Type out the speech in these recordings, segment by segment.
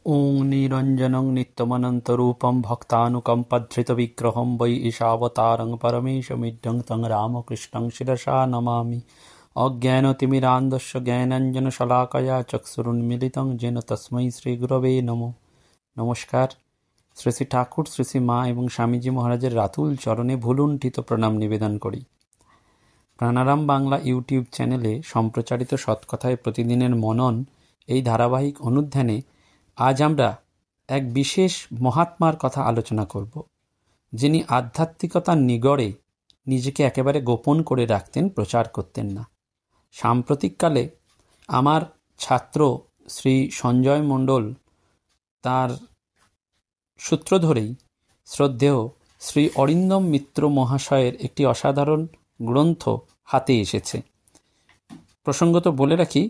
ওং নিরঞ্জনং নিত্যমনন্তরূপং ভক্তানুকম্পধৃতবিগ্রহং বৈ ঈশাবতারং পরমেশমিড্ডং তং রামকৃষ্ণং শিরসা নমামি। অজ্ঞানতিমিরান্ধস্য জ্ঞানাঞ্জনশলাকয়া চক্ষুरुन्मीलितं येन তস্मै শ্রীগুরবে নমঃ। নমস্কার। শ্রী শ্রী ঠাকুর, শ্রী শ্রী মা এবং স্বামীজি মহারাজের রাতুল চরণে ভুলুণ্ঠিত প্রণাম নিবেদন করি। প্রাণারাম বাংলা ইউটিউব চ্যানেলে সম্প্রচারিত সৎকথায় প্রতিদিনের মনন এই ধারাবাহিক অনুধ্যানে আজ আমরা এক বিশেষ মহাত্মার কথা আলোচনা করব, যিনি আধ্যাত্মিকতার নিগড়ে নিজেকে একেবারে গোপন করে রাখতেন, প্রচার করতেন না। সাম্প্রতিককালে আমার ছাত্র শ্রী সঞ্জয় মণ্ডল তার সূত্র ধরেই শ্রদ্ধেয় শ্রী অরিন্দম মিত্র মহাশয়ের একটি অসাধারণ গ্রন্থ হাতে এসেছে। প্রসঙ্গত বলে রাখি,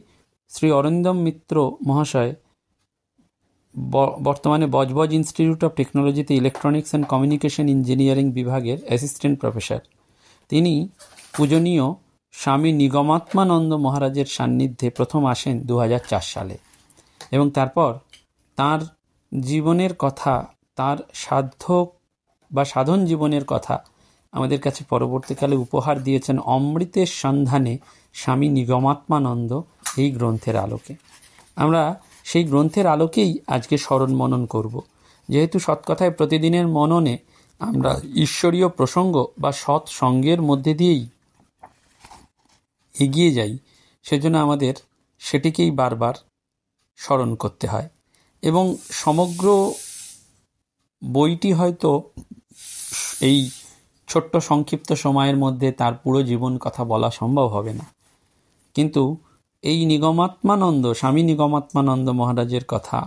শ্রী অরিন্দম মিত্র মহাশয় বর্তমানে বজবজ ইনস্টিটিউট অফ টেকনোলজিতে ইলেকট্রনিক্স অ্যান্ড কমিউনিকেশন ইঞ্জিনিয়ারিং বিভাগের অ্যাসিস্ট্যান্ট প্রফেসর। তিনি পূজনীয় স্বামী নিগমাত্মানন্দ মহারাজের সান্নিধ্যে প্রথম আসেন 2004 সালে এবং তারপর তার জীবনের কথা, তার সাধক বা সাধন জীবনের কথা আমাদের কাছে পরবর্তীকালে উপহার দিয়েছেন অমৃতের সন্ধানে স্বামী নিগমাত্মানন্দ এই গ্রন্থের আলোকে। আমরা সেই গ্রন্থের আলোকেই আজকে স্মরণ মনন করব। যেহেতু সৎকথায় প্রতিদিনের মননে আমরা ঈশ্বরীয় প্রসঙ্গ বা সৎসঙ্গের মধ্যে দিয়েই এগিয়ে যাই, সেজন্য আমাদের সেটিকেই বারবার স্মরণ করতে হয়। এবং সমগ্র বইটি হয়তো এই ছোট্ট সংক্ষিপ্ত সময়ের মধ্যে তার পুরো জীবন কথা বলা সম্ভব হবে না, কিন্তু এই নিগমাত্মানন্দ, স্বামী নিগমাত্মানন্দ মহারাজের কথা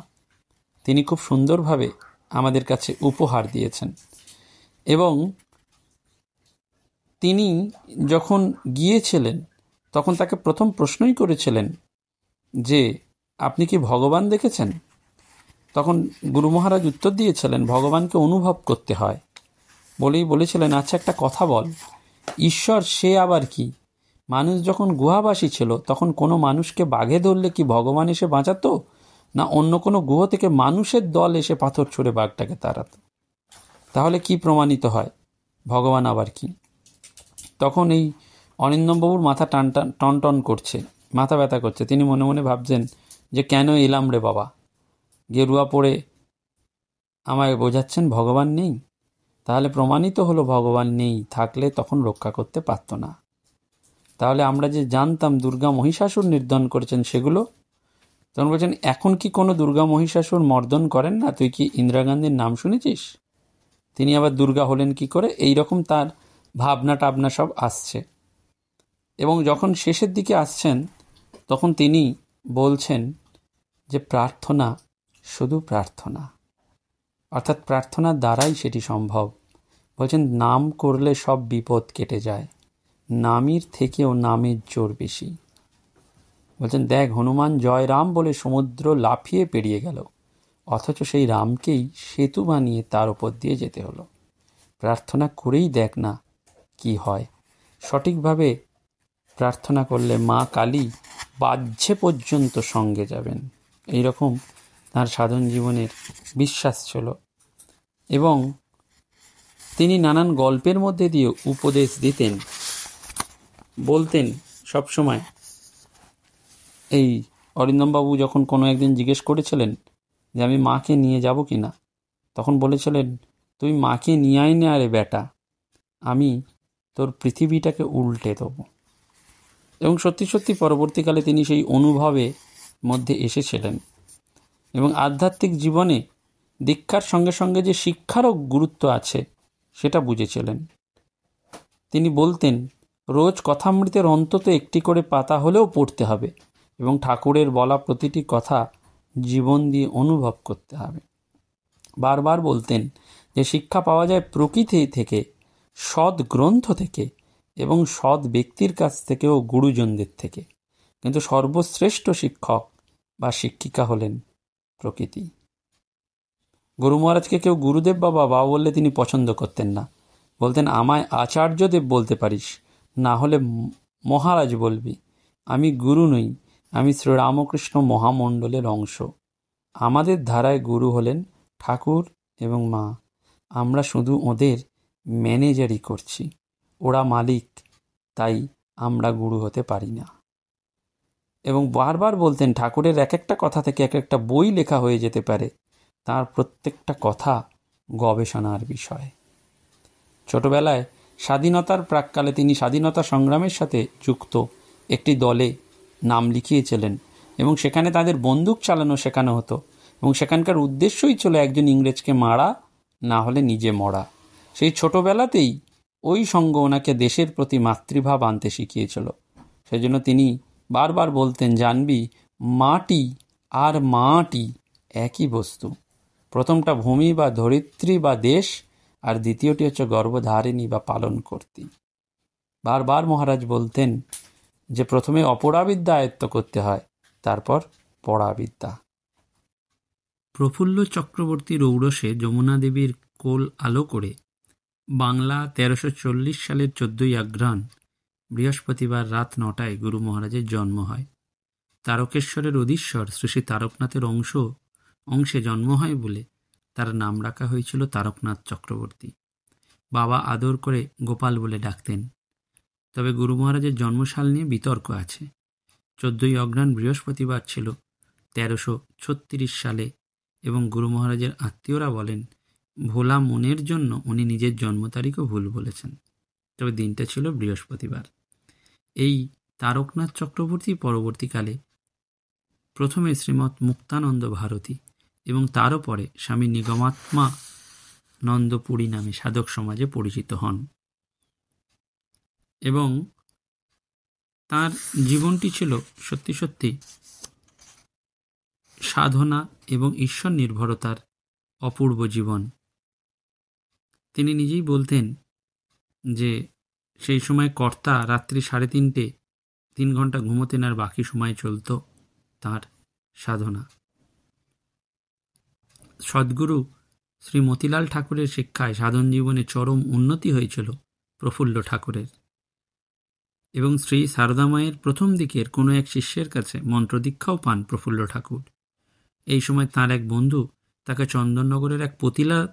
তিনি খুব সুন্দরভাবে আমাদের কাছে উপহার দিয়েছেন। এবং তিনি যখন গিয়েছিলেন তখন তাকে প্রথম প্রশ্নই করেছিলেন যে আপনি কি ভগবান দেখেছেন? তখন গুরু মহারাজ উত্তর দিয়েছিলেন ভগবানকে অনুভব করতে হয়। বলেছিলেন আচ্ছা একটা কথা বল, ঈশ্বর সে আবার কি? মানুষ যখন গুহাবাসী ছিল তখন কোনো মানুষকে বাঘে ধরলে কি ভগবান এসে বাঁচাতো, না অন্য কোনো গুহ থেকে মানুষের দল এসে পাথর ছুঁড়ে বাঘটাকে তাড়াতো? তাহলে কি প্রমাণিত হয় ভগবান আবার কি? তখন এই অরিন্দমবাবুর মাথা টন করছে, মাথা ব্যথা করছে। তিনি মনে মনে ভাবছেন যে কেন এলাম রে বাবা, গেরুয়া পড়ে আমায় বোঝাচ্ছেন ভগবান নেই। তাহলে প্রমাণিত হলো ভগবান নেই, থাকলে তখন রক্ষা করতে পারত না। তাহলে আমরা যে জানতাম দুর্গা মহিষাসুর নির্ধন করেছেন সেগুলো, তখন বলছেন এখন কি কোনো দুর্গা মহিষাসুর মর্দন করেন না? তুই কি ইন্দিরা গান্ধীর নাম শুনেছিস? তিনি আবার দুর্গা হলেন কি করে? এই রকম তার ভাবনা টাবনা সব আসছে। এবং যখন শেষের দিকে আসছেন তখন তিনি বলছেন যে প্রার্থনা, শুধু প্রার্থনা, অর্থাৎ প্রার্থনার দ্বারাই সেটি সম্ভব। বলছেন নাম করলে সব বিপদ কেটে যায়, নামের থেকেও নামের জোর বেশি। বলছেন দেখ, হনুমান জয় রাম বলে সমুদ্র লাফিয়ে পেরিয়ে গেল, অথচ সেই রামকেই সেতু বানিয়ে তার ওপর দিয়ে যেতে হলো। প্রার্থনা করেই দেখ না কি হয়। সঠিকভাবে প্রার্থনা করলে মা কালী বাহ্যে পর্যন্ত সঙ্গে যাবেন, এইরকম তার সাধন জীবনের বিশ্বাস ছিল। এবং তিনি নানান গল্পের মধ্যে দিয়ে উপদেশ দিতেন, বলতেন সবসময়। এই অরিন্দমবাবু যখন কোনো একদিন জিজ্ঞেস করেছিলেন যে আমি মাকে নিয়ে যাব কি না, তখন বলেছিলেন তুই মাকে নিয়ে আয় না রে বেটা, আমি তোর পৃথিবীটাকে উল্টে দেবো। এবং সত্যি সত্যি পরবর্তীকালে তিনি সেই অনুভবে মধ্যে এসেছিলেন এবং আধ্যাত্মিক জীবনে দীক্ষার সঙ্গে সঙ্গে যে শিক্ষারও গুরুত্ব আছে সেটা বুঝেছিলেন। তিনি বলতেন রোজ কথামৃতের অন্তত একটি করে পাতা হলেও পড়তে হবে এবং ঠাকুরের বলা প্রতিটি কথা জীবন দিয়ে অনুভব করতে হবে। বারবার বলতেন যে শিক্ষা পাওয়া যায় প্রকৃতি থেকে, সৎ গ্রন্থ থেকে, এবং সৎ ব্যক্তির কাছ থেকেও গুরুজনদের থেকে। কিন্তু সর্বশ্রেষ্ঠ শিক্ষক বা শিক্ষিকা হলেন প্রকৃতি। গুরু মহারাজকে কেউ গুরুদেব বা বাবা বললে তিনি পছন্দ করতেন না। বলতেন, আমায় আচার্যদেব বলতে পারিস, না হলে মহারাজ বলবি। আমি গুরু নই, আমি শ্রীরামকৃষ্ণ মহামণ্ডলের অংশ। আমাদের ধারায় গুরু হলেন ঠাকুর এবং মা। আমরা শুধু ওদের ম্যানেজারই করছি, ওরা মালিক, তাই আমরা গুরু হতে পারি না। এবং বারবার বলতেন, ঠাকুরের এক একটা কথা থেকে এক একটা বই লেখা হয়ে যেতে পারে, তার প্রত্যেকটা কথা গবেষণার বিষয়। ছোটবেলায় স্বাধীনতার প্রাক্কালে তিনি স্বাধীনতা সংগ্রামের সাথে যুক্ত একটি দলে নাম লিখিয়েছিলেন এবং সেখানে তাদের বন্দুক চালানো শেখানো হতো এবং সেখানকার উদ্দেশ্যই ছিল একজন ইংরেজকে মারা, না হলে নিজে মরা। সেই ছোটবেলাতেই ওই সঙ্গ ওনাকে দেশের প্রতি মাতৃভাব আনতে শিখিয়েছিল। সেই জন্য তিনি বারবার বলতেন, জানবি মাটি আর মাটি একই বস্তু। প্রথমটা ভূমি বা ধরিত্রী বা দেশ, আর দ্বিতীয়টি হচ্ছে গর্ভধারিণী বা পালন কর্তী। বারবার মহারাজ বলতেন যে প্রথমে অপরাবিদ্যা আয়ত্ত করতে হয়, তারপর পরাবিদ্যা। প্রফুল্ল চক্রবর্তীর ঔরসে যমুনা দেবীর কোল আলো করে বাংলা 1340 সালের 14ই অঘ্রাণ বৃহস্পতিবার রাত 9টায় গুরু মহারাজের জন্ম হয়। তারকেশ্বরের অধীশ্বর শ্রী শ্রী তারকনাথের অংশে জন্ম হয় বলে তার নাম রাখা হয়েছিল তারকনাথ চক্রবর্তী। বাবা আদর করে গোপাল বলে ডাকতেন। তবে গুরু মহারাজের জন্মসাল নিয়ে বিতর্ক আছে। 14ই অঘ্রাণ বৃহস্পতিবার ছিল 1336 সালে এবং গুরু মহারাজের আত্মীয়রা বলেন ভোলা মনের জন্য উনি নিজের জন্ম তারিখও ভুল বলেছেন, তবে দিনটা ছিল বৃহস্পতিবার। এই তারকনাথ চক্রবর্তী পরবর্তীকালে প্রথমে শ্রীমৎ মুক্তানন্দ ভারতী এবং তারও পরে স্বামী নিগমাত্মানন্দপুরী নামে সাধক সমাজে পরিচিত হন এবং তার জীবনটি ছিল সত্যি সত্যি সাধনা এবং ঈশ্বর নির্ভরতার অপূর্ব জীবন। তিনি নিজেই বলতেন যে সেই সময় কর্তা রাত্রি 3:30 3 ঘন্টা ঘুমোতেন আর বাকি সময় চলত তাঁর সাধনা। সদ্গুরু শ্রী মতিলাল ঠাকুরের শিক্ষায় সাধন জীবনে চরম উন্নতি হয়েছিল প্রফুল্ল ঠাকুরের এবং শ্রী সারদামায়ের প্রথম দিকের কোনো এক শিষ্যের কাছে মন্ত্রদীক্ষাও পান প্রফুল্ল ঠাকুর। এই সময় তাঁর এক বন্ধু তাকে চন্দননগরের এক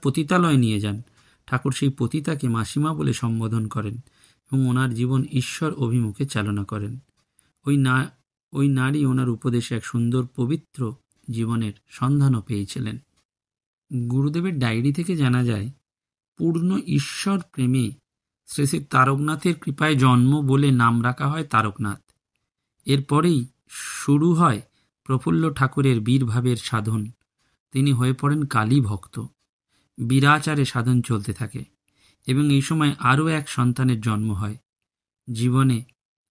পতিতালয়ে নিয়ে যান। ঠাকুর সেই পতিতাকে মাসিমা বলে সম্বোধন করেন এবং ওনার জীবন ঈশ্বর অভিমুখে চালনা করেন। ওই নারী ওনার উপদেশে এক সুন্দর পবিত্র জীবনের সন্ধানও পেয়েছিলেন। গুরুদেবের ডায়েরি থেকে জানা যায়, পূর্ণ ঈশ্বর প্রেমে শ্রী শ্রী তারকনাথের কৃপায় জন্ম বলে নাম রাখা হয় তারকনাথ। এরপরেই শুরু হয় প্রফুল্ল ঠাকুরের বীরভাবের সাধন। তিনি হয়ে পড়েন কালী ভক্ত। বীরাচারে সাধন চলতে থাকে এবং এই সময় আরও এক সন্তানের জন্ম হয়। জীবনে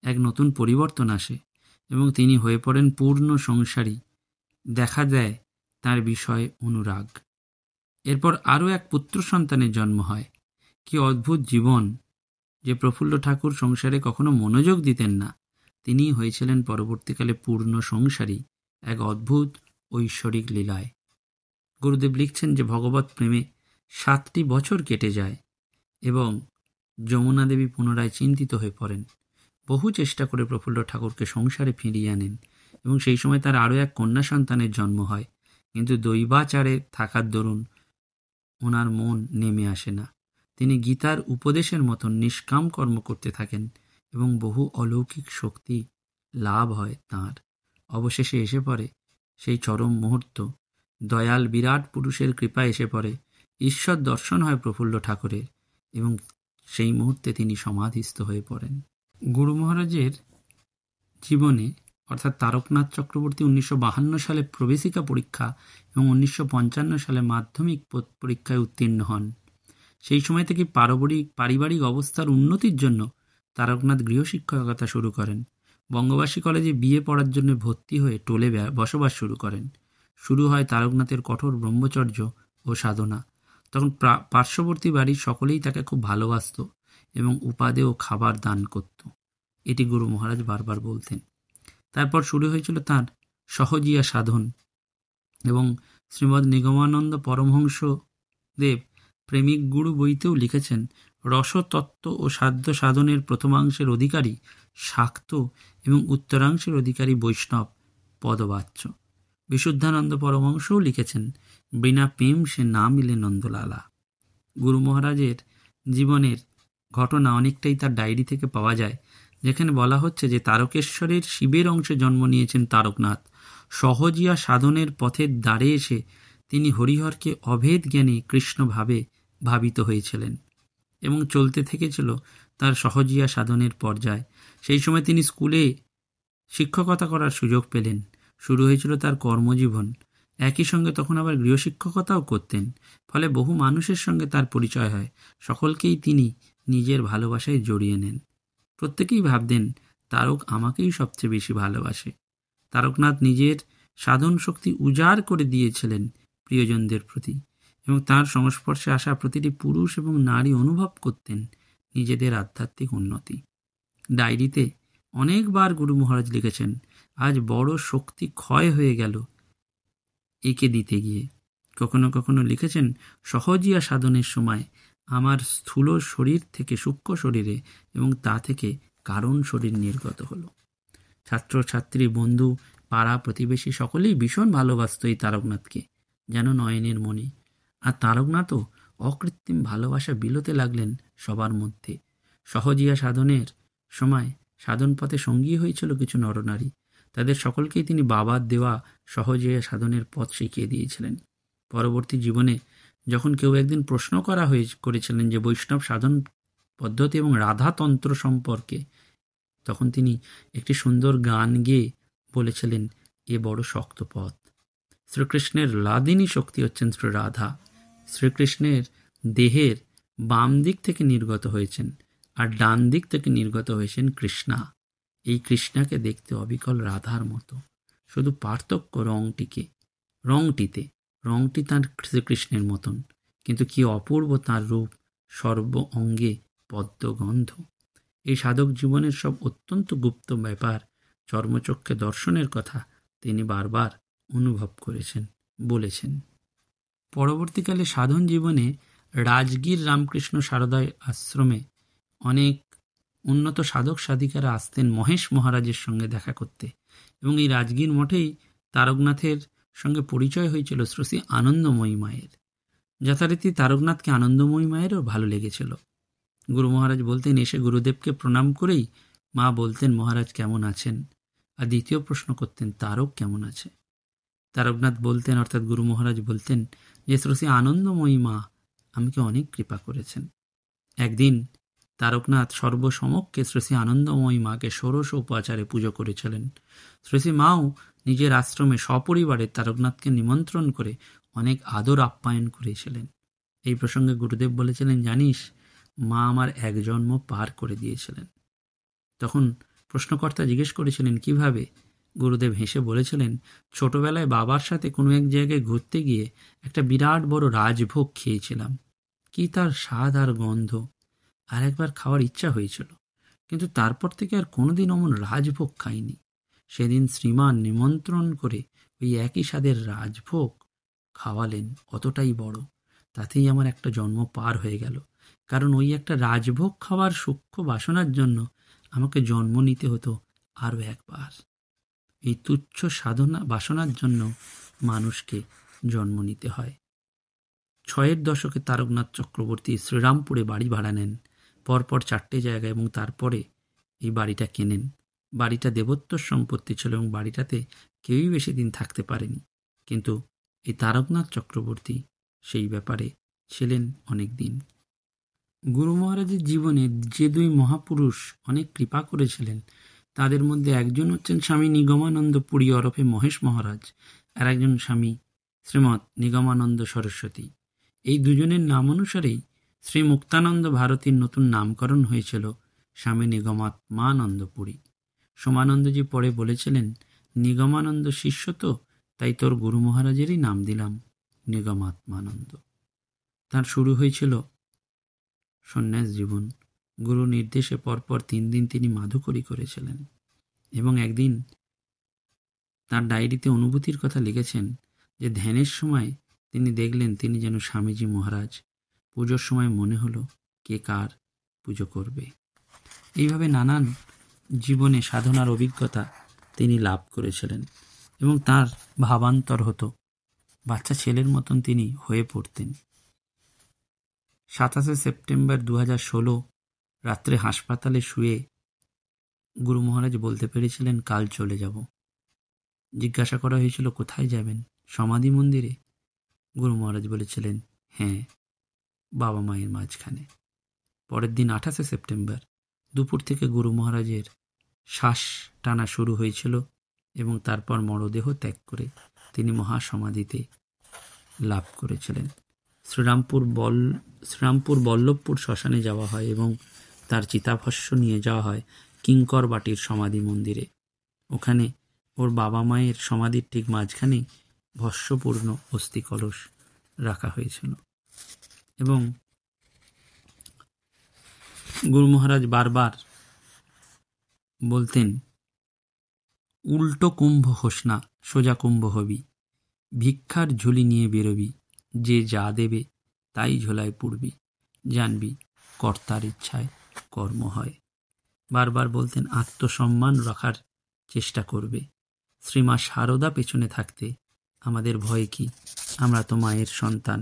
এক নতুন পরিবর্তন আসে এবং তিনি হয়ে পড়েন পূর্ণ সংসারী। দেখা দেয় তার বিষয়ে অনুরাগ। এরপর আরও এক পুত্র সন্তানের জন্ম হয়। কি অদ্ভুত জীবন যে প্রফুল্ল ঠাকুর সংসারে কখনো মনোযোগ দিতেন না, তিনি হয়েছিলেন পরবর্তীকালে পূর্ণ সংসারী এক অদ্ভুত ঐশ্বরিক লীলায়। গুরুদেব লিখছেন যে ভগবত প্রেমে 7টি বছর কেটে যায় এবং যমুনা দেবী পুনরায় চিন্তিত হয়ে পড়েন। বহু চেষ্টা করে প্রফুল্ল ঠাকুরকে সংসারে ফিরিয়ে আনেন এবং সেই সময় তার আরও এক কন্যা সন্তানের জন্ম হয়, কিন্তু দৈবাচারে থাকার দরুন ওনার মন নেমে আসে না। তিনি গীতার উপদেশের মতন নিষ্কাম কর্ম করতে থাকেন এবং বহু অলৌকিক শক্তি লাভ হয় তাঁর। অবশেষে এসে পড়ে সেই চরম মুহূর্ত, দয়াল বিরাট পুরুষের কৃপা এসে পড়ে, ঈশ্বর দর্শন হয় প্রফুল্ল ঠাকুরের এবং সেই মুহূর্তে তিনি সমাধিস্থ হয়ে পড়েন। গুরু মহারাজের জীবনে অর্থাৎ তারকনাথ চক্রবর্তী 1952 সালে প্রবেশিকা পরীক্ষা এবং 1955 সালে মাধ্যমিক পরীক্ষায় উত্তীর্ণ হন। সেই সময় থেকে পারিবারিক অবস্থার উন্নতির জন্য তারকনাথ গৃহশিক্ষকতা শুরু করেন। বঙ্গবাসী কলেজে বিএ পড়ার জন্য ভর্তি হয়ে টোলে বসবাস শুরু করেন। শুরু হয় তারকনাথের কঠোর ব্রহ্মচর্য ও সাধনা। তখন পার্শ্ববর্তী বাড়ির সকলেই তাকে খুব ভালোবাসত এবং উপাদেয় খাবার দান করত। এটি গুরু মহারাজ বারবার বলতেন। তারপর শুরু হয়েছিল তার সহজিয়া সাধন এবং শ্রীমদ্ নিগমানন্দ পরমহংস দেব প্রেমিক গুরু বইতেও লিখেছেন, রসতত্ত্ব ও সাধ্য সাধনের প্রথমাংশের অধিকারী শাক্ত এবং উত্তরাংশের অধিকারী বৈষ্ণব পদবাচ্য। বিশুদ্ধানন্দ পরমহংসও লিখেছেন, বিনা প্রেম সে না মিলে নন্দলালা। গুরু মহারাজের জীবনের ঘটনা অনেকটাই তার ডায়েরি থেকে পাওয়া যায়, যেখানে বলা হচ্ছে যে তারকেশ্বরের শিবের অংশে জন্ম নিয়েছেন তারকনাথ। সহজিয়া সাধনের পথের দ্বারে এসে তিনি হরিহরকে অভেদ জ্ঞানে কৃষ্ণভাবে ভাবিত হয়েছিলেন এবং চলতে থেকেছিল তার সহজিয়া সাধনের পর্যায়। সেই সময় তিনি স্কুলে শিক্ষকতা করার সুযোগ পেলেন। শুরু হয়েছিল তার কর্মজীবন। একই সঙ্গে তখন আবার গৃহশিক্ষকতাও করতেন। ফলে বহু মানুষের সঙ্গে তার পরিচয় হয়। সকলকেই তিনি নিজের ভালোবাসায় জড়িয়ে নেন। প্রত্যেকেই ভাবতেন তারক আমাকেই সবচেয়ে বেশি ভালোবাসে। তারকনাথ নিজের সাধন শক্তি উজাড় করে দিয়েছিলেন প্রিয়জনদের প্রতি এবং তার সংস্পর্শে আসা প্রতিটি পুরুষ এবং নারী অনুভব করতেন নিজেদের আধ্যাত্মিক উন্নতি। ডায়েরিতে অনেকবার গুরু মহারাজ লিখেছেন, আজ বড় শক্তি ক্ষয় হয়ে গেল একে দিতে গিয়ে। কখনো কখনো লিখেছেন, সহজিয়া সাধনের সময় আমার স্থূল শরীর থেকে সূক্ষ্ম শরীরে এবং তা থেকে কারণ শরীর নির্গত হলো। ছাত্রছাত্রী, বন্ধু, পাড়া প্রতিবেশী সকলেই ভীষণ ভালোবাসত এই তারকনাথকে, যেন নয়নের মণি। আর তারকনাথও অকৃত্রিম ভালোবাসা বিলোতে লাগলেন সবার মধ্যে। সহজিয়া সাধনের সময় সাধন পথে সঙ্গী হয়েছিল কিছু নরনারী। তাদের সকলকেই তিনি বাবার দেওয়া সহজিয়া সাধনের পথ শিখিয়ে দিয়েছিলেন। পরবর্তী জীবনে যখন কেউ একদিন প্রশ্ন করেছিলেন যে বৈষ্ণব সাধন পদ্ধতি এবং রাধাতন্ত্র সম্পর্কে, তখন তিনি একটি সুন্দর গান গেয়ে বলেছিলেন, এ বড় শক্ত পথ। শ্রীকৃষ্ণের লাদিনী শক্তি হচ্ছেন শ্রী রাধা। শ্রীকৃষ্ণের দেহের বাম দিক থেকে নির্গত হয়েছেন আর ডান দিক থেকে নির্গত হয়েছেন কৃষ্ণা। এই কৃষ্ণাকে দেখতে অবিকল রাধার মতো, শুধু পার্থক্য রংটি তাঁর শ্রীকৃষ্ণের মতন, কিন্তু কি অপূর্ব তাঁর রূপ, সর্ব অঙ্গে পদ্মগন্ধ। এই সাধক জীবনের সব অত্যন্ত গুপ্ত ব্যাপার, চর্মচক্ষে দর্শনের কথা তিনি বারবার অনুভব করেছেন, বলেছেন। পরবর্তীকালে সাধন জীবনে রাজগীর রামকৃষ্ণ সারদায় আশ্রমে অনেক উন্নত সাধক সাধিকারা আসতেন মহেশ মহারাজের সঙ্গে দেখা করতে এবং এই রাজগীর মঠেই তারকনাথের সঙ্গে পরিচয় হয়েছিল শ্রী আনন্দময়ী মায়ের। যথারীতি তারকনাথকে আনন্দময়ী মায়েরও ভালো লেগেছিল। গুরু মহারাজ বলতেন, এসে গুরুদেবকে প্রণাম করেই মা বলতেন মহারাজ কেমন আছেন, আর দ্বিতীয় প্রশ্ন করতেন তারক কেমন আছে। তারকনাথ বলতেন, অর্থাৎ গুরু মহারাজ বলতেন যে শ্রী আনন্দময়ী মা আমাকে অনেক কৃপা করেছেন। একদিন তারকনাথ সর্বসমক্ষে শ্রী আনন্দময়ী মাকে ষোড়শ উপাচারে পুজো করেছিলেন। শ্রী মাও নিজের আশ্রমে সপরিবারে তারকনাথকে নিমন্ত্রণ করে অনেক আদর আপ্যায়ন করেছিলেন। এই প্রসঙ্গে গুরুদেব বলেছিলেন, জানিস মা আমার এক জন্ম পার করে দিয়েছিলেন। তখন প্রশ্নকর্তা জিজ্ঞেস করেছিলেন কিভাবে? গুরুদেব হেসে বলেছিলেন, ছোটবেলায় বাবার সাথে কোনো এক জায়গায় ঘুরতে গিয়ে একটা বিরাট বড় রাজভোগ খেয়েছিলাম। কি তার স্বাদ আর গন্ধ! আর একবার খাওয়ার ইচ্ছা হয়েছিল, কিন্তু তারপর থেকে আর কোনোদিন অমন রাজভোগ খাইনি। সেদিন শ্রীমান নিমন্ত্রণ করে ওই একই স্বাদের রাজভোগ খাওয়ালেন, অতটাই বড়। তাতেই আমার একটা জন্ম পার হয়ে গেল, কারণ ওই একটা রাজভোগ খাওয়ার সূক্ষ্ম বাসনার জন্য আমাকে জন্ম নিতে হতো আরও একবার। এই তুচ্ছ সাধনা বাসনার জন্য মানুষকে জন্ম নিতে হয়। 6-এর দশকে তারকনাথ চক্রবর্তী শ্রীরামপুরে বাড়ি ভাড়া নেন, পরপর 4টে জায়গায়, এবং তারপরে এই বাড়িটা কেনেন। বাড়িটা দেবোত্তর সম্পত্তি ছিল এবং বাড়িটাতে কেউই বেশি দিন থাকতে পারেনি, কিন্তু এই তারকনাথ চক্রবর্তী সেই ব্যাপারে ছিলেন অনেক দিন। গুরু মহারাজের জীবনে যে দুই মহাপুরুষ অনেক কৃপা করেছিলেন তাদের মধ্যে একজন হচ্ছেন স্বামী নিগমানন্দ পুরী ওরফে মহেশ মহারাজ, আর একজন স্বামী শ্রীমৎ নিগমানন্দ সরস্বতী। এই দুজনের নাম অনুসারেই শ্রী মুক্তানন্দ ভারতীর নতুন নামকরণ হয়েছিল স্বামী নিগমাত্মানন্দ পুরী। সোমানন্দজি পরে বলেছিলেন, নিগমানন্দ শিষ্য তো, তাই তোর গুরু মহারাজেরই নাম দিলাম নিগমাত্মানন্দ। তার শুরু হয়েছিল সন্ন্যাস জীবন। গুরু নির্দেশে পরপর 3 দিন তিনি মাধুকরী করেছিলেন। এবং একদিন তার ডায়েরিতে অনুভূতির কথা লিখেছেন যে ধ্যানের সময় তিনি দেখলেন তিনি যেন স্বামীজি মহারাজ। পুজোর সময় মনে হলো কে কার পুজো করবে। এইভাবে নানান জীবনে সাধনার অভিজ্ঞতা তিনি লাভ করেছিলেন এবং তার ভাবান্তর হতো। বাচ্চা ছেলের মতন তিনি হয়ে পড়তেন। 27 সেপ্টেম্বর 2016 রাত্রে হাসপাতালে শুয়ে গুরু মহারাজ বলতে পেরেছিলেন কাল চলে যাব। জিজ্ঞাসা করা হয়েছিল কোথায় যাবেন? সমাধি মন্দিরে। গুরু মহারাজ বলেছিলেন হ্যাঁ, বাবা মায়ের মাঝখানে। পরের দিন 28 সেপ্টেম্বর দুপুর থেকে গুরু মহারাজের শ্বাস টানা শুরু হয়েছিল এবং তারপর মরদেহ ত্যাগ করে তিনি মহাসমাধিতে লাভ করেছিলেন। শ্রীরামপুর বল্লভপুর শ্মশানে যাওয়া হয় এবং তার চিতাভস্য নিয়ে যাওয়া হয় কিঙ্কর বাটির সমাধি মন্দিরে। ওখানে ওর বাবা মায়ের সমাধির ঠিক মাঝখানে ভস্মপূর্ণ অস্থি কলস রাখা হয়েছিল। এবং গুরু মহারাজ বারবার বলতেন উল্টো কুম্ভ হোস না, সোজা কুম্ভ হবি, ভিক্ষার ঝুলি নিয়ে বেরোবি, যে যা দেবে তাই ঝোলায় পুড়বি, জানবি কর্তার ইচ্ছায় কর্ম হয়। বারবার বলতেন আত্মসম্মান রাখার চেষ্টা করবে। শ্রীমা সারদা পেছনে থাকতে আমাদের ভয় কি, আমরা তো মায়ের সন্তান।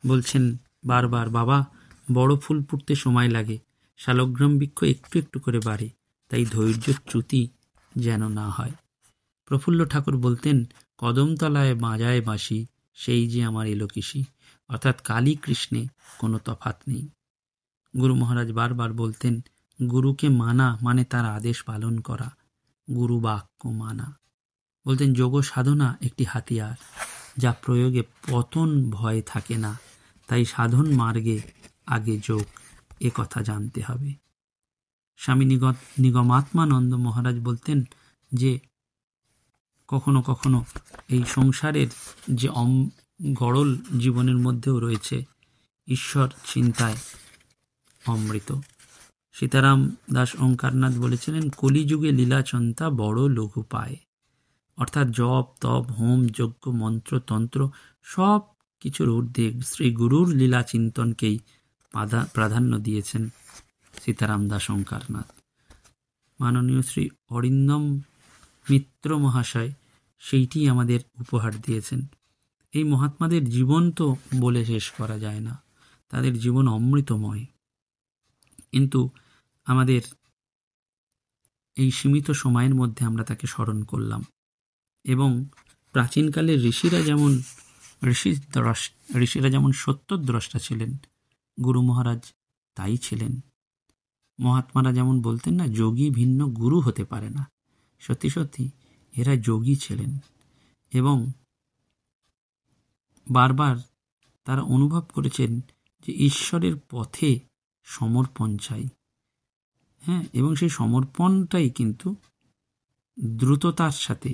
বলছেন বারবার বাবা বড় ফুল ফুটতে সময় লাগে, শালগ্রাম বৃক্ষ একটু একটু করে বাড়ে, তাই ধৈর্যচ্যুতি যেন না হয়। প্রফুল্ল ঠাকুর বলতেন কদমতলায় বাজায় বাঁশি, সেই যে আমার এলোকিসি, অর্থাৎ কালী কৃষ্ণে কোনো তফাৎ নেই। গুরু মহারাজ বারবার বলতেন গুরুকে মানা মানে তার আদেশ পালন করা, গুরু বাক্য মানা। বলতেন যোগ সাধনা একটি হাতিয়ার, যা প্রয়োগে পতন ভয় থাকে না, তাই সাধন মার্গে আগে যোগ, এ কথা জানতে হবে। স্বামী নিগমাত্মানন্দ মহারাজ বলতেন যে কখনো কখনো এই সংসারের যে গড়ল জীবনের মধ্যেও রয়েছে ঈশ্বর চিন্তায় অমৃত। সীতারাম দাস ওঙ্কারনাথ বলেছিলেন কলিযুগে লীলাচন্তা বড় লঘু পায়, অর্থাৎ জপ তপ হোম যজ্ঞ মন্ত্র তন্ত্র সব কিছুর ঊর্ধ্বে শ্রী গুরুর লীলা চিন্তনকেই প্রাধান্য দিয়েছেন সীতারাম দাস ওঙ্কারনাথ। মাননীয় শ্রী অরিন্দম মিত্র মহাশয় সেইটি আমাদের উপহার দিয়েছেন। এই মহাত্মাদের জীবন তো বলে শেষ করা যায় না, তাদের জীবন অমৃতময়। কিন্তু আমাদের এই সীমিত সময়ের মধ্যে আমরা তাকে স্মরণ করলাম। এবং প্রাচীনকালের ঋষিরা যেমন সত্যদ্রষ্টা ছিলেন, গুরু মহারাজ তাই ছিলেন। মহাত্মারা যেমন বলতেন না যোগী ভিন্ন গুরু হতে পারে না, সত্যি সত্যি এরা যোগী ছিলেন। এবং বারবার তারা অনুভব করেছেন যে ঈশ্বরের পথে সমর্পণ চাই। হ্যাঁ, এবং সেই সমর্পণটাই কিন্তু দ্রুততার সাথে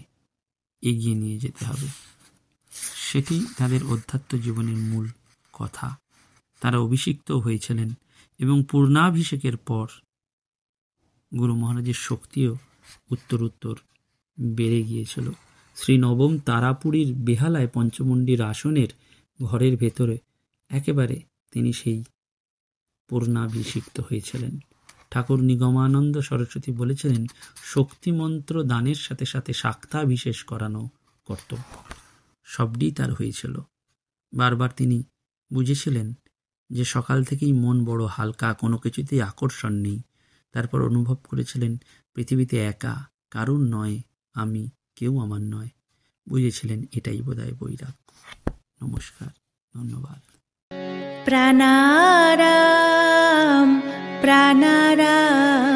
এগিয়ে নিয়ে যেতে হবে, সেটি তাদের অধ্যাত্ম জীবনের মূল কথা। তারা অভিষিক্ত হয়েছিলেন এবং পূর্ণাভিষেকের পর গুরু মহারাজের শক্তিও উত্তরোত্তর বেড়ে গিয়েছিল। শ্রী নবম তারাপুরীর বেহালায় পঞ্চমুণ্ডির আসনের ঘরের ভেতরে একেবারে তিনি সেই পূর্ণাভিষিক্ত হয়েছিলেন। ঠাকুর নিগমানন্দ সরস্বতী বলেছিলেন শক্তিমন্ত্র দানের সাথে সাথে শাক্তাভিষেক করানো কর্তব্য। সবটি তার হয়েছিল। বারবার তিনি বুঝেছিলেন যে সকাল থেকেই মন বড় হালকা, কোনো কিছুতেই আকর্ষণ নেই। তারপর অনুভব করেছিলেন পৃথিবীতে একা, কারুর নয় আমি, কেউ আমার নয়। বুঝেছিলেন এটাই বোধহয় বৈরাগ্য। নমস্কার, ধন্যবাদ। প্রাণারাম প্রাণারাম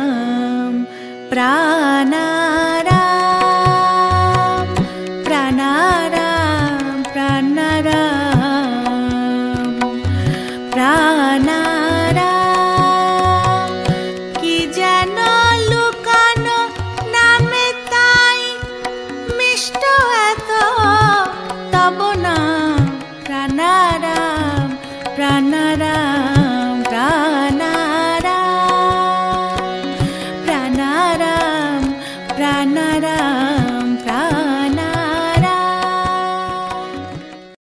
প্রাণারাম প্রাণারাম প্রাণারাম প্রাণারাম কি যেন লুকানো নামে তাই মিষ্ট এত তব না প্রাণারাম প্রাণারাম প্রাণারাম নারায়ণ।